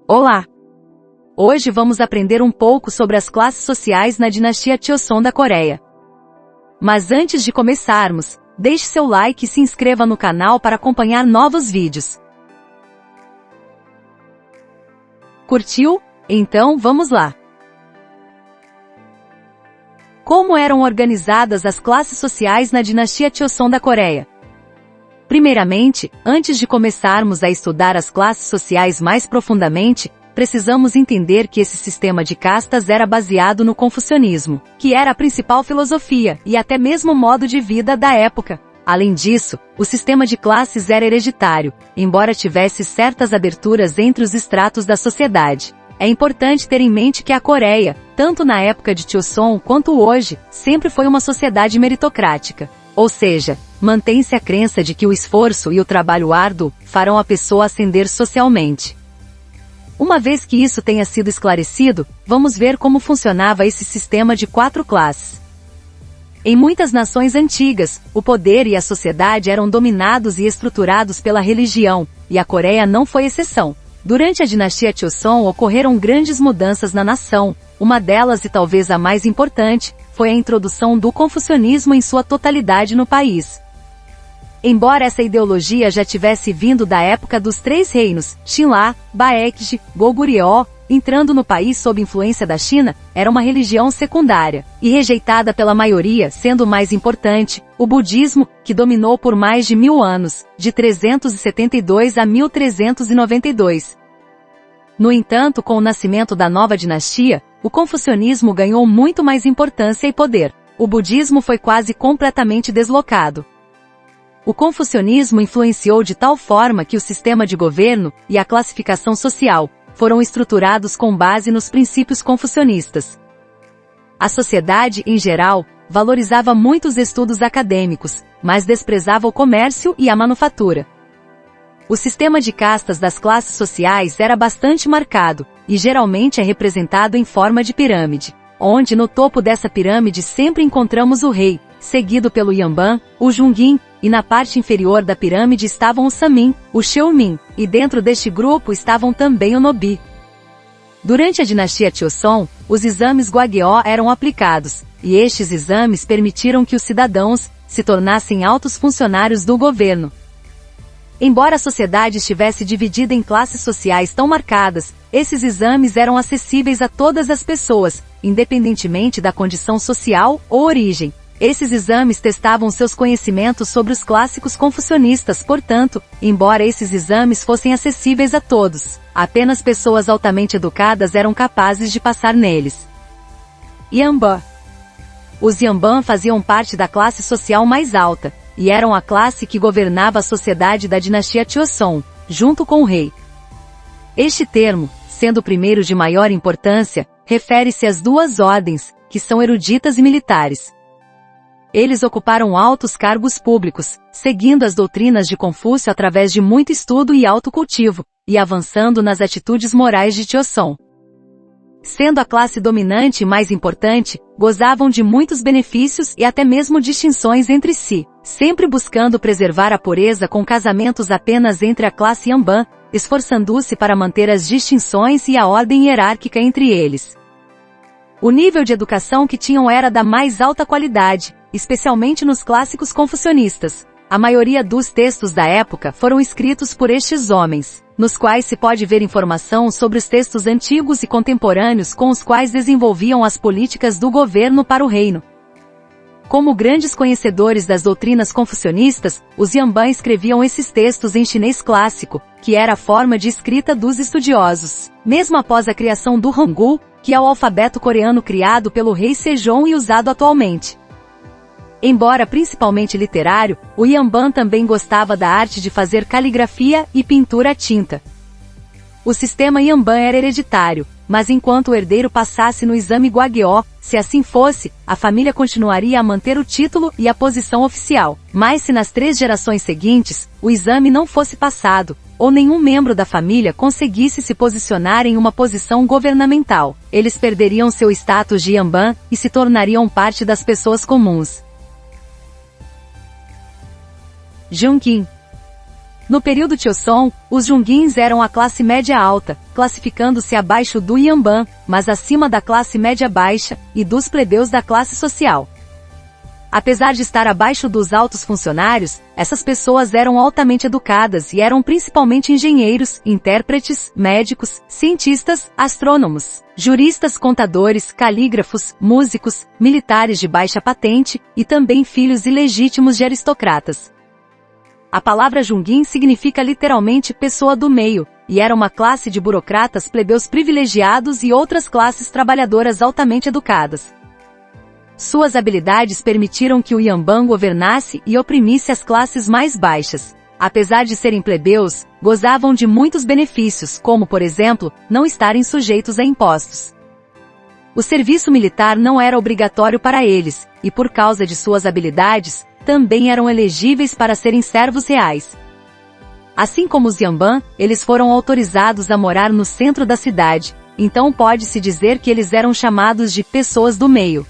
Olá! Hoje vamos aprender um pouco sobre as classes sociais na dinastia Joseon da Coreia. Mas antes de começarmos, deixe seu like e se inscreva no canal para acompanhar novos vídeos. Curtiu? Então vamos lá! Como eram organizadas as classes sociais na dinastia Joseon da Coreia? Primeiramente, antes de começarmos a estudar as classes sociais mais profundamente, precisamos entender que esse sistema de castas era baseado no confucionismo, que era a principal filosofia e até mesmo modo de vida da época. Além disso, o sistema de classes era hereditário, embora tivesse certas aberturas entre os estratos da sociedade. É importante ter em mente que a Coreia, tanto na época de Joseon quanto hoje, sempre foi uma sociedade meritocrática. Ou seja, mantém-se a crença de que o esforço e o trabalho árduo farão a pessoa ascender socialmente. Uma vez que isso tenha sido esclarecido, vamos ver como funcionava esse sistema de 4 classes. Em muitas nações antigas, o poder e a sociedade eram dominados e estruturados pela religião, e a Coreia não foi exceção. Durante a dinastia Joseon ocorreram grandes mudanças na nação. Uma delas, e talvez a mais importante, foi a introdução do confucionismo em sua totalidade no país. Embora essa ideologia já tivesse vindo da época dos 3 reinos, Xinla, Baekje, Goguryeo, entrando no país sob influência da China, era uma religião secundária, e rejeitada pela maioria, sendo mais importante, o budismo, que dominou por mais de 1000 anos, de 372 a 1392. No entanto, com o nascimento da nova dinastia, o confucionismo ganhou muito mais importância e poder. O budismo foi quase completamente deslocado. O confucionismo influenciou de tal forma que o sistema de governo e a classificação social foram estruturados com base nos princípios confucionistas. A sociedade, em geral, valorizava muito os estudos acadêmicos, mas desprezava o comércio e a manufatura. O sistema de castas das classes sociais era bastante marcado, e geralmente é representado em forma de pirâmide, onde no topo dessa pirâmide sempre encontramos o rei, seguido pelo Yamban, o Jungin, e na parte inferior da pirâmide estavam o Samin, o Cheomin, e dentro deste grupo estavam também o Nobi. Durante a dinastia Joseon, os exames Gwagyo eram aplicados, e estes exames permitiram que os cidadãos se tornassem altos funcionários do governo. Embora a sociedade estivesse dividida em classes sociais tão marcadas, esses exames eram acessíveis a todas as pessoas, independentemente da condição social ou origem. Esses exames testavam seus conhecimentos sobre os clássicos confucionistas, portanto, embora esses exames fossem acessíveis a todos, apenas pessoas altamente educadas eram capazes de passar neles. Yamban. Os Yamban faziam parte da classe social mais alta, e eram a classe que governava a sociedade da dinastia Joseon, junto com o rei. Este termo, sendo o primeiro de maior importância, refere-se às 2 ordens, que são eruditas e militares. Eles ocuparam altos cargos públicos, seguindo as doutrinas de Confúcio através de muito estudo e autocultivo, e avançando nas atitudes morais de Joseon. Sendo a classe dominante e mais importante, gozavam de muitos benefícios e até mesmo distinções entre si, sempre buscando preservar a pureza com casamentos apenas entre a classe Yamban, esforçando-se para manter as distinções e a ordem hierárquica entre eles. O nível de educação que tinham era da mais alta qualidade, especialmente nos clássicos confucionistas. A maioria dos textos da época foram escritos por estes homens, nos quais se pode ver informação sobre os textos antigos e contemporâneos com os quais desenvolviam as políticas do governo para o reino. Como grandes conhecedores das doutrinas confucionistas, os Yamban escreviam esses textos em chinês clássico, que era a forma de escrita dos estudiosos, mesmo após a criação do Hangul, que é o alfabeto coreano criado pelo rei Sejong e usado atualmente. Embora principalmente literário, o Yamban também gostava da arte de fazer caligrafia e pintura à tinta. O sistema Yamban era hereditário, mas enquanto o herdeiro passasse no exame Gwagyo, se assim fosse, a família continuaria a manter o título e a posição oficial. Mas se nas 3 gerações seguintes, o exame não fosse passado, ou nenhum membro da família conseguisse se posicionar em uma posição governamental, eles perderiam seu status de Yamban e se tornariam parte das pessoas comuns. Jungin. No período Choson, os Jungins eram a classe média alta, classificando-se abaixo do Yamban, mas acima da classe média baixa e dos plebeus da classe social. Apesar de estar abaixo dos altos funcionários, essas pessoas eram altamente educadas e eram principalmente engenheiros, intérpretes, médicos, cientistas, astrônomos, juristas, contadores, calígrafos, músicos, militares de baixa patente e também filhos ilegítimos de aristocratas. A palavra Jungin significa literalmente pessoa do meio, e era uma classe de burocratas plebeus privilegiados e outras classes trabalhadoras altamente educadas. Suas habilidades permitiram que o Yamban governasse e oprimisse as classes mais baixas. Apesar de serem plebeus, gozavam de muitos benefícios, como, por exemplo, não estarem sujeitos a impostos. O serviço militar não era obrigatório para eles, e por causa de suas habilidades, também eram elegíveis para serem servos reais. Assim como os Yamban, eles foram autorizados a morar no centro da cidade, então pode-se dizer que eles eram chamados de pessoas do meio.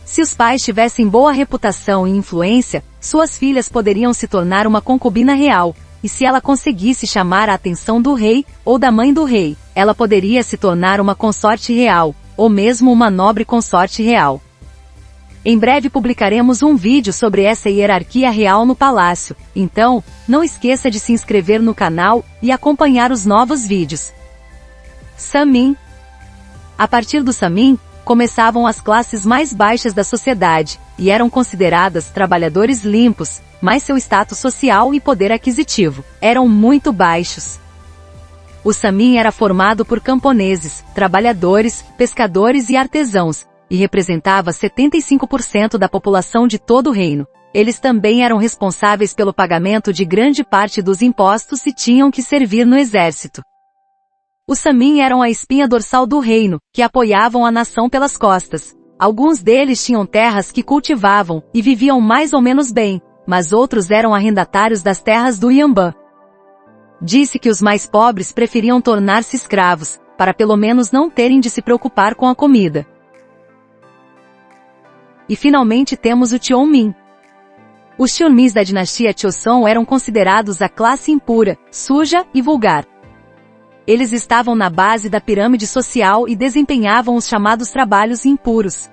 Se os pais tivessem boa reputação e influência, suas filhas poderiam se tornar uma concubina real, e se ela conseguisse chamar a atenção do rei, ou da mãe do rei, ela poderia se tornar uma consorte real, ou mesmo uma nobre consorte real. Em breve publicaremos um vídeo sobre essa hierarquia real no palácio, então, não esqueça de se inscrever no canal e acompanhar os novos vídeos. Samin. A partir do Samin, começavam as classes mais baixas da sociedade, e eram consideradas trabalhadores limpos, mas seu status social e poder aquisitivo eram muito baixos. O Samin era formado por camponeses, trabalhadores, pescadores e artesãos, e representava 75% da população de todo o reino. Eles também eram responsáveis pelo pagamento de grande parte dos impostos e tinham que servir no exército. Os Samin eram a espinha dorsal do reino, que apoiavam a nação pelas costas. Alguns deles tinham terras que cultivavam, e viviam mais ou menos bem, mas outros eram arrendatários das terras do Yamban. Disse que os mais pobres preferiam tornar-se escravos, para pelo menos não terem de se preocupar com a comida. E finalmente temos o Tionmin. Os Tionmins da dinastia Choson eram considerados a classe impura, suja e vulgar. Eles estavam na base da pirâmide social e desempenhavam os chamados trabalhos impuros.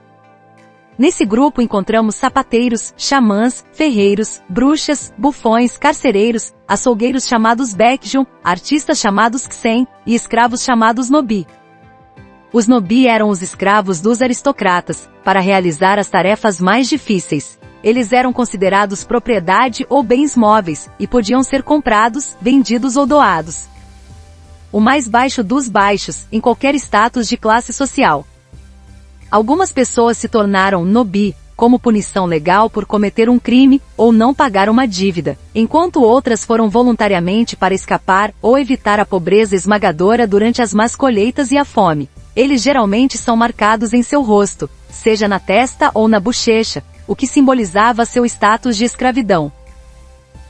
Nesse grupo encontramos sapateiros, xamãs, ferreiros, bruxas, bufões, carcereiros, açougueiros chamados Baekjun, artistas chamados Xen, e escravos chamados Nobi. Os Nobi eram os escravos dos aristocratas, para realizar as tarefas mais difíceis. Eles eram considerados propriedade ou bens móveis, e podiam ser comprados, vendidos ou doados. O mais baixo dos baixos, em qualquer status de classe social. Algumas pessoas se tornaram Nobi, como punição legal por cometer um crime, ou não pagar uma dívida, enquanto outras foram voluntariamente para escapar ou evitar a pobreza esmagadora durante as más colheitas e a fome. Eles geralmente são marcados em seu rosto, seja na testa ou na bochecha, o que simbolizava seu status de escravidão.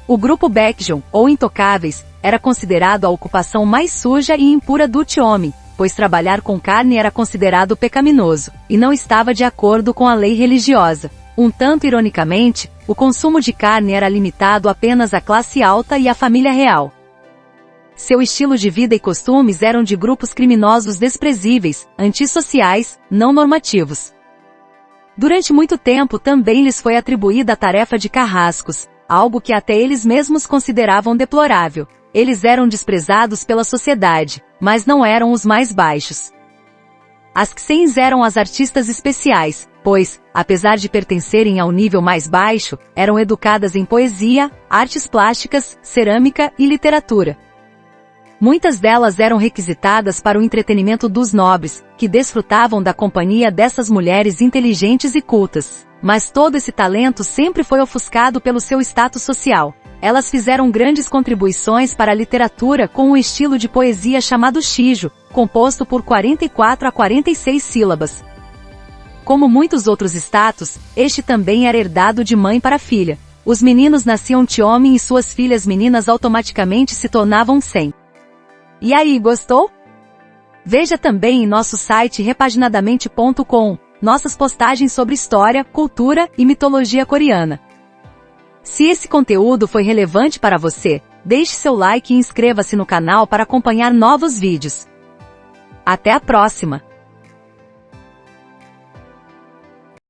O grupo Baekjun, ou intocáveis, era considerado a ocupação mais suja e impura do Tionmin, pois trabalhar com carne era considerado pecaminoso, e não estava de acordo com a lei religiosa. Um tanto ironicamente, o consumo de carne era limitado apenas à classe alta e à família real. Seu estilo de vida e costumes eram de grupos criminosos desprezíveis, antissociais, não normativos. Durante muito tempo também lhes foi atribuída a tarefa de carrascos, algo que até eles mesmos consideravam deplorável. Eles eram desprezados pela sociedade, mas não eram os mais baixos. As Xens eram as artistas especiais, pois, apesar de pertencerem ao nível mais baixo, eram educadas em poesia, artes plásticas, cerâmica e literatura. Muitas delas eram requisitadas para o entretenimento dos nobres, que desfrutavam da companhia dessas mulheres inteligentes e cultas. Mas todo esse talento sempre foi ofuscado pelo seu status social. Elas fizeram grandes contribuições para a literatura com um estilo de poesia chamado shijo, composto por 44 a 46 sílabas. Como muitos outros status, este também era herdado de mãe para filha. Os meninos nasciam Tionmin e suas filhas meninas automaticamente se tornavam Sen. E aí, gostou? Veja também em nosso site repaginadamente.com, nossas postagens sobre história, cultura e mitologia coreana. Se esse conteúdo foi relevante para você, Deixe seu like e inscreva-se no canal para acompanhar novos vídeos. Até a próxima!